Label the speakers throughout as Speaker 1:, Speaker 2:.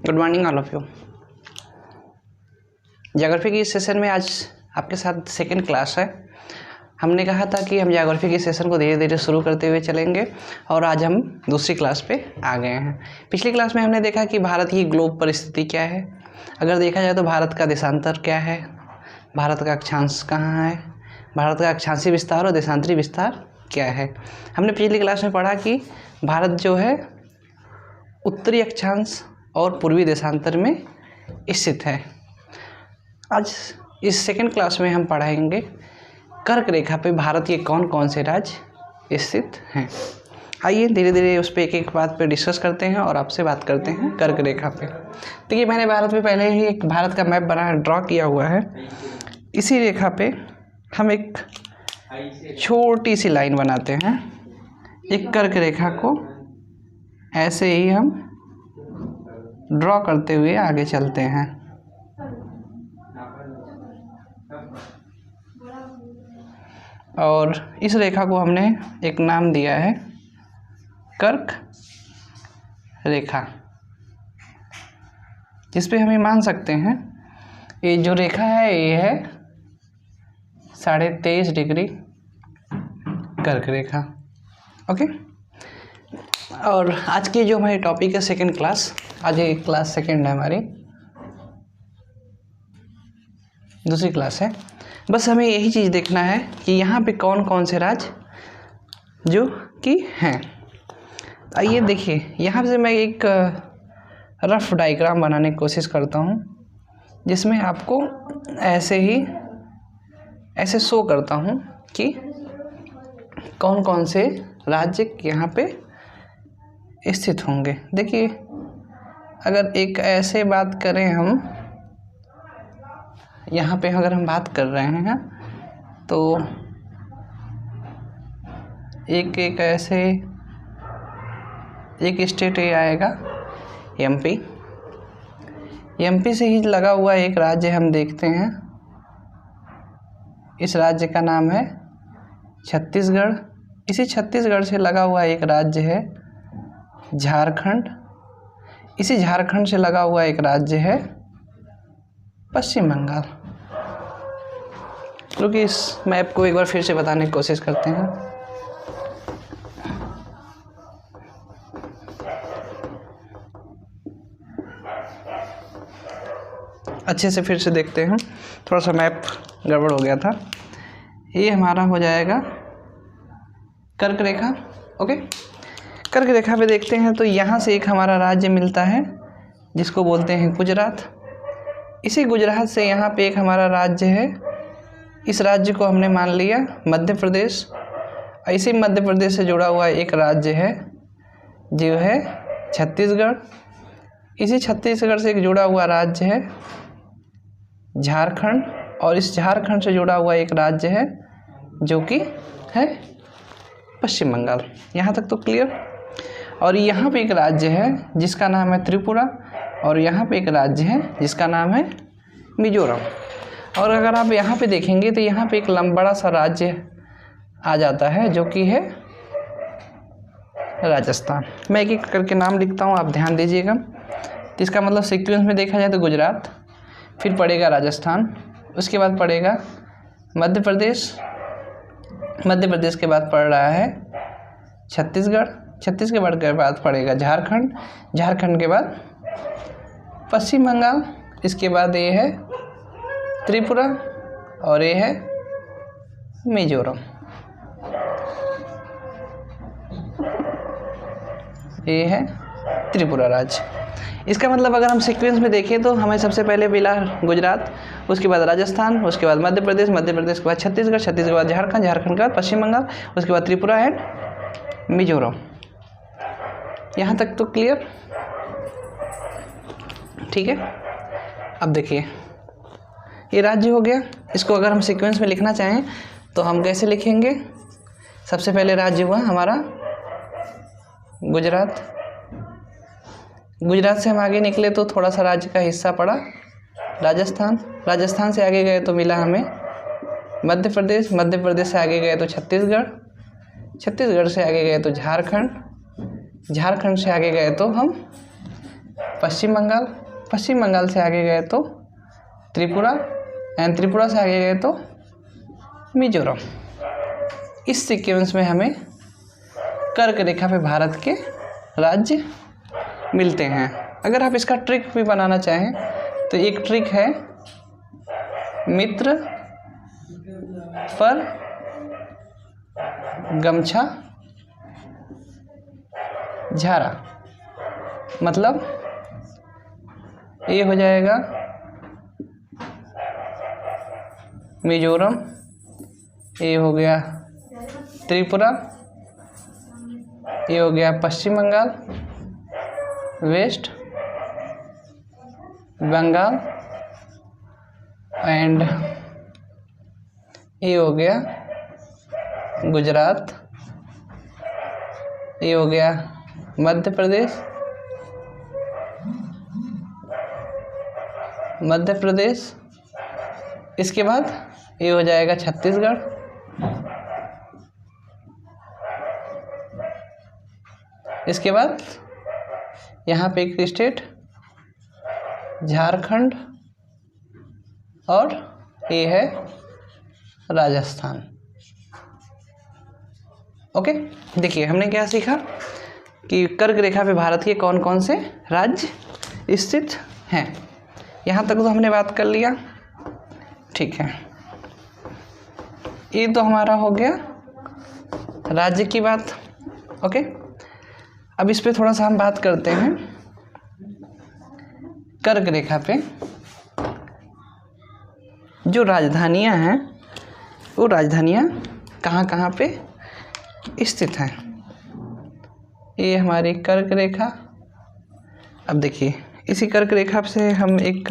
Speaker 1: Good morning all of you. Geography की इस session में आज आपके साथ सेकंड क्लास है। हमने कहा था कि हम ज्योग्राफी के सेशन को धीरे धीरे शुरू करते हुए चलेंगे और आज हम दूसरी क्लास पे आ गए हैं। पिछली क्लास में हमने देखा कि भारत की ग्लोब परिस्थिति क्या है, अगर देखा जाए तो भारत का देशांतर क्या है, भारत का अक्षांश कहाँ है, भारत का अक्षांशीय विस्तार और देशांतरी विस्तार क्या है। हमने पिछली क्लास में पढ़ा कि भारत जो है उत्तरी अक्षांश और पूर्वी देशांतर में स्थित है। आज इस सेकंड क्लास में हम पढ़ाएंगे कर्क रेखा पे भारत के कौन कौन से राज्य स्थित हैं। आइए धीरे धीरे उस पर एक एक बात पे डिस्कस करते हैं और आपसे बात करते हैं कर्क रेखा पे। देखिए मैंने भारत में पहले ही एक भारत का मैप ड्रॉ किया हुआ है। इसी रेखा पे हम एक छोटी सी लाइन बनाते हैं। एक कर्क रेखा को ऐसे ही हम ड्रॉ करते हुए आगे चलते हैं। और इस रेखा को हमने एक नाम दिया है कर्क रेखा, जिस पे हम ये मान सकते हैं ये जो रेखा है ये है 23.5 डिग्री कर्क रेखा। ओके, और आज की जो हमारी टॉपिक है सेकंड क्लास, आज ये क्लास सेकंड है, हमारी दूसरी क्लास है। बस हमें यही चीज़ देखना है कि यहाँ पे कौन कौन से राज्य जो कि हैं। आइए देखिए, यहाँ से मैं एक रफ डायग्राम बनाने की कोशिश करता हूँ, जिसमें आपको ऐसे शो करता हूँ कि कौन कौन से राज्य यहाँ पे स्थित होंगे। देखिए अगर एक ऐसे बात करें हम, यहाँ पे अगर हम बात कर रहे हैं तो एक ऐसे एक स्टेट ये आएगा एमपी से ही लगा हुआ एक राज्य हम देखते हैं। इस राज्य का नाम है छत्तीसगढ़। इसी छत्तीसगढ़ से लगा हुआ एक राज्य है झारखंड। इसी झारखंड से लगा हुआ एक राज्य है पश्चिम बंगाल। क्योंकि इस मैप को एक बार फिर से बताने की कोशिश करते हैं। अच्छे से फिर से देखते हैं, थोड़ा सा मैप गड़बड़ हो गया था। ये हमारा हो जाएगा कर्क रेखा। ओके, कर्क रेखा पे देखते हैं तो यहाँ से एक हमारा राज्य मिलता है जिसको बोलते हैं गुजरात। इसी गुजरात से यहाँ पे एक हमारा राज्य है, इस राज्य को हमने मान लिया मध्य प्रदेश। इसी मध्य प्रदेश से जुड़ा हुआ एक राज्य है जो है छत्तीसगढ़। इसी छत्तीसगढ़ से एक जुड़ा हुआ राज्य है झारखंड, और इस झारखंड से जुड़ा हुआ एक राज्य है जो कि है पश्चिम बंगाल। यहाँ तक तो क्लियर। और यहाँ पे एक राज्य है जिसका नाम है त्रिपुरा, और यहाँ पे एक राज्य है जिसका नाम है मिजोरम। और अगर आप यहाँ पे देखेंगे तो यहाँ पे एक बड़ा सा राज्य आ जाता है जो कि है राजस्थान। मैं एक एक करके नाम लिखता हूँ, आप ध्यान दीजिएगा। तो इसका मतलब सीक्वेंस में देखा जाए तो गुजरात, फिर पड़ेगा राजस्थान, उसके बाद पड़ेगा मध्य प्रदेश, मध्य प्रदेश के बाद पड़ रहा है छत्तीसगढ़, छत्तीसगढ़ के बाद पड़ेगा झारखंड, झारखंड के बाद पश्चिम बंगाल, इसके बाद ये है त्रिपुरा और ये है मिजोरम। ये है त्रिपुरा राज्य। इसका मतलब अगर हम सीक्वेंस में देखें तो हमें सबसे पहले मिला गुजरात, उसके बाद राजस्थान, उसके बाद मध्य प्रदेश, मध्य प्रदेश के बाद छत्तीसगढ़, छत्तीसगढ़ के बाद झारखंड, झारखंड के बाद पश्चिम बंगाल, उसके बाद त्रिपुरा एंड मिजोरम। यहाँ तक तो क्लियर, ठीक है। अब देखिए ये राज्य हो गया। इसको अगर हम सीक्वेंस में लिखना चाहें तो हम कैसे लिखेंगे? सबसे पहले राज्य हुआ हमारा गुजरात। गुजरात से हम आगे निकले तो थोड़ा सा राज्य का हिस्सा पड़ा राजस्थान। राजस्थान से आगे गए तो मिला हमें मध्य प्रदेश। मध्य प्रदेश से आगे गए तो छत्तीसगढ़। छत्तीसगढ़ से आगे गए तो झारखंड। झारखंड से आगे गए तो हम पश्चिम बंगाल, पश्चिम बंगाल से आगे गए तो त्रिपुरा, एंड त्रिपुरा से आगे गए तो मिजोरम। इस सीक्वेंस में हमें कर्क रेखा पे भारत के राज्य मिलते हैं। अगर आप इसका ट्रिक भी बनाना चाहें तो एक ट्रिक है मित्र पर गमछा झारा, मतलब ये हो जाएगा मिजोरम, ये हो गया त्रिपुरा, ये हो गया पश्चिम बंगाल, वेस्ट बंगाल, एंड ये हो गया गुजरात, ये हो गया मध्य प्रदेश, मध्य प्रदेश, इसके बाद ये हो जाएगा छत्तीसगढ़, इसके बाद यहाँ पे एक स्टेट झारखंड, और ये है राजस्थान। ओके, देखिए हमने क्या सीखा कि कर्क रेखा पे भारत के कौन कौन से राज्य स्थित हैं। यहाँ तक तो हमने बात कर लिया, ठीक है। ये तो हमारा हो गया राज्य की बात। ओके, अब इस पे थोड़ा सा हम बात करते हैं कर्क रेखा पे जो राजधानियां हैं, वो राजधानियां कहाँ कहाँ पे स्थित हैं। ये हमारी कर्क रेखा। अब देखिए इसी कर्क रेखा से हम एक,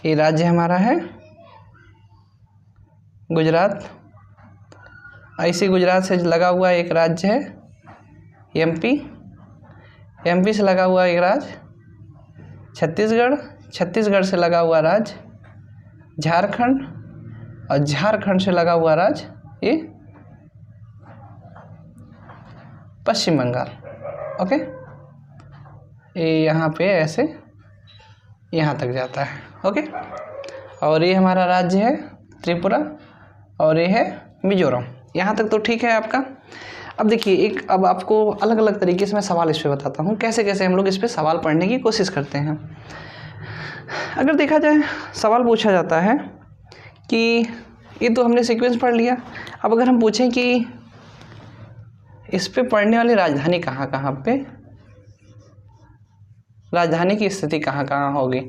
Speaker 1: ये राज्य हमारा है गुजरात, इसी गुजरात से लगा हुआ एक राज्य है एमपी, एमपी से लगा हुआ एक राज्य छत्तीसगढ़, छत्तीसगढ़ से लगा हुआ राज्य झारखंड, और झारखंड से लगा हुआ राज्य ये पश्चिम बंगाल। ओके, ये यहाँ पे ऐसे यहाँ तक जाता है। ओके, और ये हमारा राज्य है त्रिपुरा, और ये है मिजोरम। यहाँ तक तो ठीक है आपका। अब देखिए एक, अब आपको अलग अलग तरीके से मैं सवाल इस पे बताता हूँ, कैसे कैसे हम लोग इस पे सवाल पढ़ने की कोशिश करते हैं। अगर देखा जाए, सवाल पूछा जाता है कि ये तो हमने सीक्वेंस पढ़ लिया, अब अगर हम पूछें कि इस पे पढ़ने वाली राजधानी कहाँ कहाँ पे, राजधानी की स्थिति कहाँ कहाँ होगी,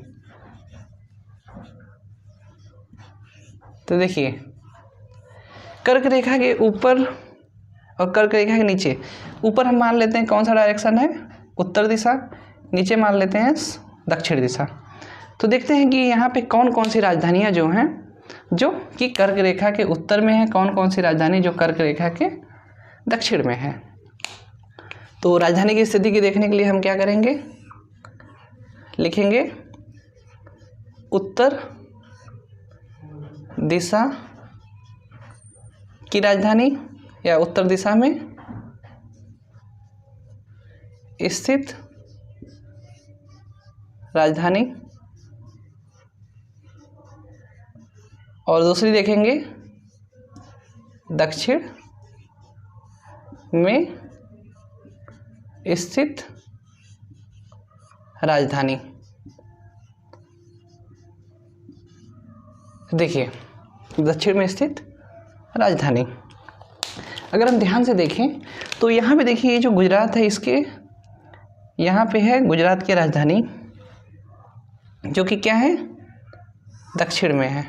Speaker 1: तो देखिए कर्क रेखा के ऊपर और कर्क रेखा के नीचे, ऊपर हम मान लेते हैं कौन सा डायरेक्शन है, उत्तर दिशा, नीचे मान लेते हैं दक्षिण दिशा। तो देखते हैं कि यहाँ पे कौन कौन सी राजधानियाँ जो हैं जो कि कर्क रेखा के उत्तर में है, कौन कौन सी राजधानी जो कर्क रेखा के दक्षिण में है। तो राजधानी की स्थिति की देखने के लिए हम क्या करेंगे, लिखेंगे उत्तर दिशा की राजधानी या उत्तर दिशा में स्थित राजधानी, और दूसरी देखेंगे दक्षिण में स्थित राजधानी। देखिए दक्षिण में स्थित राजधानी, अगर हम ध्यान से देखें तो यहाँ पे देखिए ये जो गुजरात है, इसके यहाँ पे है गुजरात की राजधानी जो कि क्या है, दक्षिण में है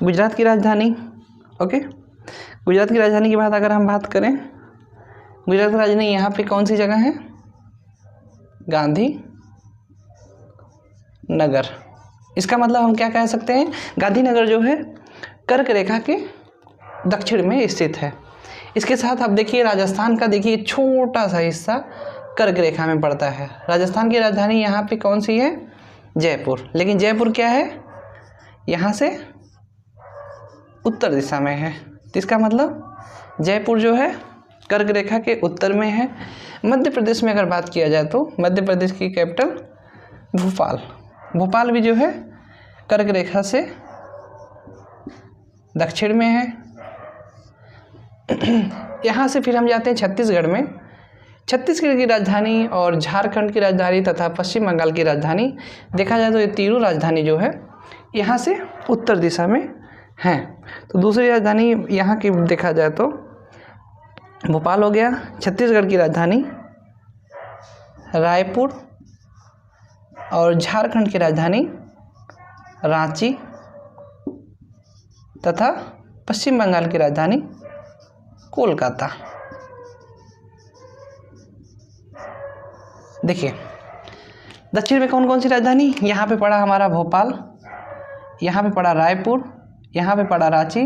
Speaker 1: गुजरात की राजधानी। ओके, गुजरात की राजधानी की बात अगर हम बात करें, गुजरात की राजधानी यहाँ पे कौन सी जगह है, गांधी नगर। इसका मतलब हम क्या कह सकते हैं, गांधीनगर जो है कर्क रेखा के दक्षिण में स्थित है। इसके साथ अब देखिए राजस्थान का, देखिए छोटा सा हिस्सा कर्क रेखा में पड़ता है। राजस्थान की राजधानी यहाँ पे कौन सी है, जयपुर, लेकिन जयपुर क्या है, यहाँ से उत्तर दिशा में है। तो इसका मतलब जयपुर जो है कर्क रेखा के उत्तर में है। मध्य प्रदेश में अगर बात किया जाए तो मध्य प्रदेश की कैपिटल भोपाल, भोपाल भी जो है कर्क रेखा से दक्षिण में है। यहाँ से फिर हम जाते हैं छत्तीसगढ़ में। छत्तीसगढ़ की राजधानी और झारखंड की राजधानी तथा पश्चिम बंगाल की राजधानी देखा जाए तो ये तीनों राजधानी जो है यहाँ से उत्तर दिशा में हैं। तो दूसरी राजधानी यहाँ की देखा जाए तो भोपाल हो गया। छत्तीसगढ़ की राजधानी रायपुर और झारखंड की राजधानी रांची तथा पश्चिम बंगाल की राजधानी कोलकाता। देखिए दक्षिण में कौन कौन सी राजधानी, यहाँ पे पड़ा हमारा भोपाल, यहाँ पे पड़ा रायपुर, यहाँ पे पड़ा रांची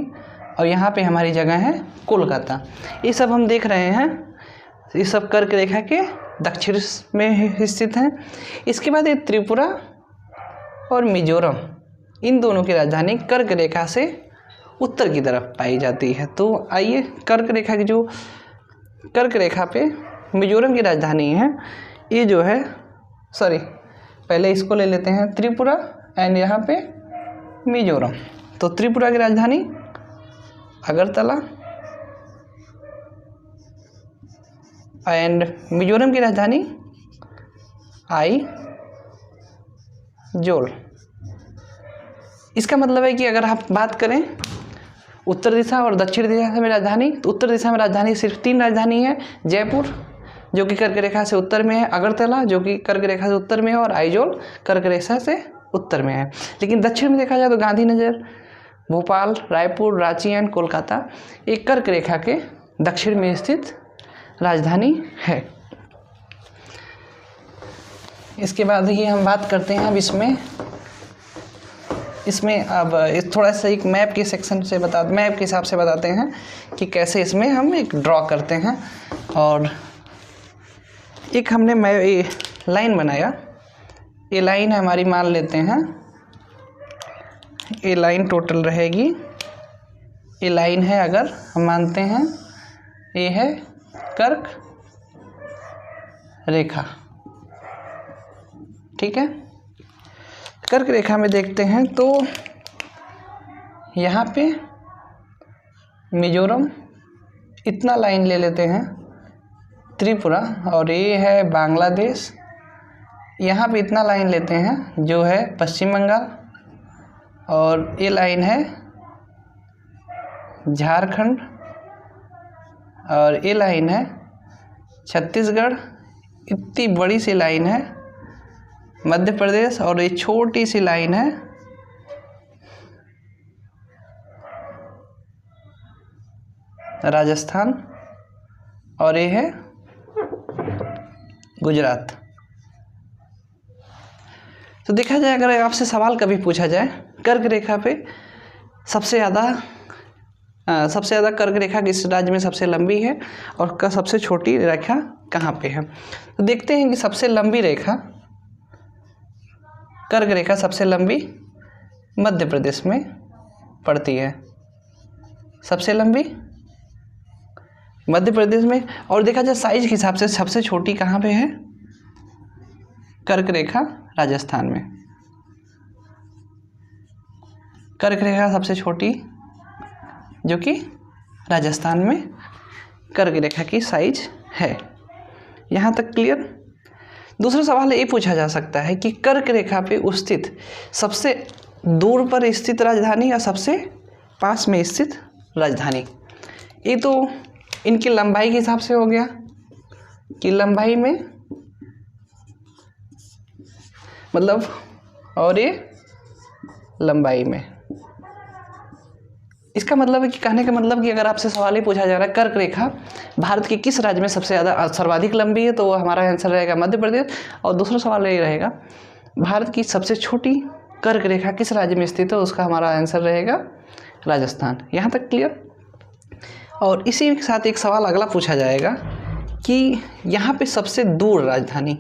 Speaker 1: और यहाँ पे हमारी जगह है कोलकाता। ये सब हम देख रहे हैं, ये सब कर्क रेखा के दक्षिण में स्थित हैं। इसके बाद ये त्रिपुरा और मिजोरम, इन दोनों की राजधानी कर्क रेखा से उत्तर की तरफ पाई जाती है। तो आइए कर्क रेखा की जो कर्क रेखा पे मिजोरम की राजधानी है, ये जो है पहले इसको ले लेते हैं त्रिपुरा एंड यहाँ पे मिजोरम। तो त्रिपुरा की राजधानी अगरतला एंड मिजोरम की राजधानी आइजोल। इसका मतलब है कि अगर आप बात करें उत्तर दिशा और दक्षिण दिशा में राजधानी, तो उत्तर दिशा में राजधानी सिर्फ 3 राजधानी है, जयपुर जो कि कर्क रेखा से उत्तर में है, अगरतला जो कि कर्क रेखा से उत्तर में है और आइजोल कर्क रेखा से उत्तर में है। लेकिन दक्षिण में देखा जाए तो गांधीनगर, भोपाल, रायपुर, रांची एंड कोलकाता एक कर्क रेखा के दक्षिण में स्थित राजधानी है। इसके बाद ही हम बात करते हैं अब इसमें अब थोड़ा सा एक मैप के सेक्शन से मैप के हिसाब से बताते हैं कि कैसे इसमें हम एक ड्रॉ करते हैं। और एक हमने लाइन बनाया, ये लाइन है हमारी, मान लेते हैं ये लाइन टोटल रहेगी, ये लाइन है अगर हम मानते हैं ये है कर्क रेखा, ठीक है। कर्क रेखा में देखते हैं तो यहाँ पे मिजोरम इतना लाइन ले लेते हैं, त्रिपुरा और ये है बांग्लादेश, यहाँ पे इतना लाइन लेते हैं जो है पश्चिम बंगाल, और ये लाइन है झारखंड और ये लाइन है छत्तीसगढ़, इतनी बड़ी सी लाइन है मध्य प्रदेश, और ये छोटी सी लाइन है राजस्थान और ये है गुजरात। तो देखा जाए अगर आपसे सवाल कभी पूछा जाए कर्क रेखा पे सबसे ज़्यादा कर्क रेखा किस राज्य में सबसे लंबी है और सबसे छोटी रेखा कहाँ पे है, तो देखते हैं कि सबसे लंबी रेखा कर्क रेखा सबसे लंबी मध्य प्रदेश में पड़ती है, सबसे लंबी मध्य प्रदेश में। और देखा जाए साइज के हिसाब से सबसे छोटी कहाँ पे है, कर्क रेखा राजस्थान में। कर्क रेखा सबसे छोटी जो कि राजस्थान में कर्क रेखा की साइज है। यहाँ तक क्लियर। दूसरा सवाल ये पूछा जा सकता है कि कर्क रेखा पे स्थित सबसे दूर पर स्थित राजधानी या सबसे पास में स्थित राजधानी। ये तो इनकी लंबाई के हिसाब से हो गया कि लंबाई में मतलब, और ये लंबाई में। इसका मतलब है कि कहने का मतलब कि अगर आपसे सवाल ही पूछा जा रहा है कर्क रेखा भारत के किस राज्य में सबसे ज़्यादा सर्वाधिक लंबी है, तो हमारा आंसर रहेगा मध्य प्रदेश। और दूसरा सवाल ये रहेगा भारत की सबसे छोटी कर्क रेखा किस राज्य में स्थित है, उसका हमारा आंसर रहेगा राजस्थान। यहाँ तक क्लियर। और इसी के साथ एक सवाल अगला पूछा जाएगा कि यहाँ पे सबसे दूर राजधानी,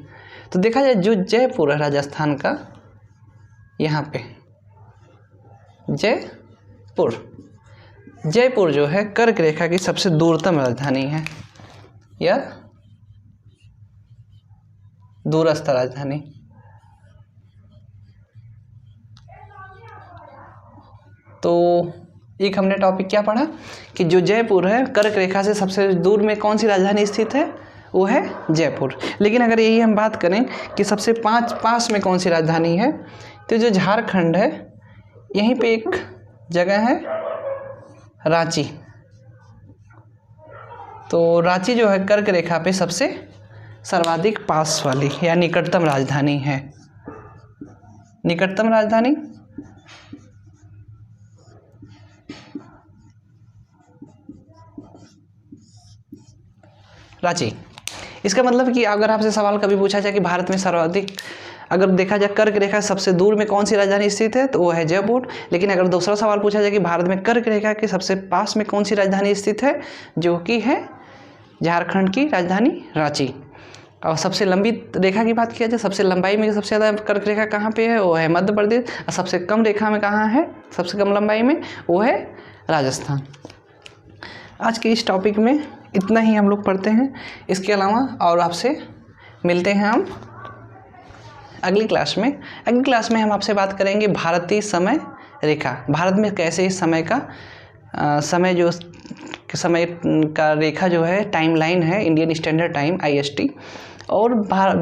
Speaker 1: तो देखा जाए जो जयपुर है राजस्थान का, यहाँ पे जयपुर जो है कर्क रेखा की सबसे दूरतम राजधानी है। या दूरस्थ राजधानी। तो एक हमने टॉपिक क्या पढ़ा कि जो जयपुर है कर्क रेखा से सबसे दूर में कौन सी राजधानी स्थित है, वो है जयपुर। लेकिन अगर यही हम बात करें कि सबसे पास में कौन सी राजधानी है, तो जो झारखंड है यहीं पे एक जगह है रांची। तो रांची जो है कर्क रेखा पे सबसे सर्वाधिक पास वाली या निकटतम राजधानी है। निकटतम राजधानी रांची। इसका मतलब कि अगर आपसे सवाल कभी पूछा जाए कि भारत में सर्वाधिक, अगर देखा जाए कर्क रेखा सबसे दूर में कौन सी राजधानी स्थित है, तो वो है जयपुर। लेकिन अगर दूसरा सवाल पूछा जाए कि भारत में कर्क रेखा के सबसे पास में कौन सी राजधानी स्थित है, जो कि है झारखंड की राजधानी रांची। और सबसे लंबी रेखा की बात किया जाए, सबसे लंबाई में सबसे ज़्यादा कर्क रेखा कहाँ पे है, वो है मध्य प्रदेश। और सबसे कम रेखा में कहाँ है, सबसे कम लंबाई में, वो है राजस्थान। आज के इस टॉपिक में इतना ही हम लोग पढ़ते हैं। इसके अलावा और आपसे मिलते हैं हम अगली क्लास में। अगली क्लास में हम आपसे बात करेंगे भारतीय समय रेखा। भारत में कैसे इस समय का समय का रेखा जो है, टाइम लाइन है, इंडियन स्टैंडर्ड टाइम IST, और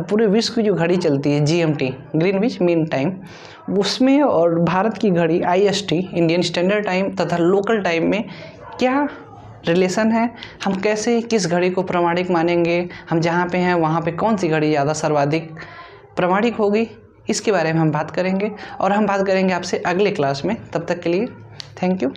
Speaker 1: पूरे विश्व की जो घड़ी चलती है GMT, ग्रीनविच मीन टाइम, उसमें और भारत की घड़ी IST, इंडियन स्टैंडर्ड टाइम तथा लोकल टाइम में क्या रिलेशन है, हम कैसे किस घड़ी को प्रामाणिक मानेंगे, हम जहाँ पे हैं वहाँ पे कौन सी घड़ी ज़्यादा सर्वाधिक प्रामाणिक होगी, इसके बारे में हम बात करेंगे। और हम बात करेंगे आपसे अगले क्लास में। तब तक के लिए थैंक यू।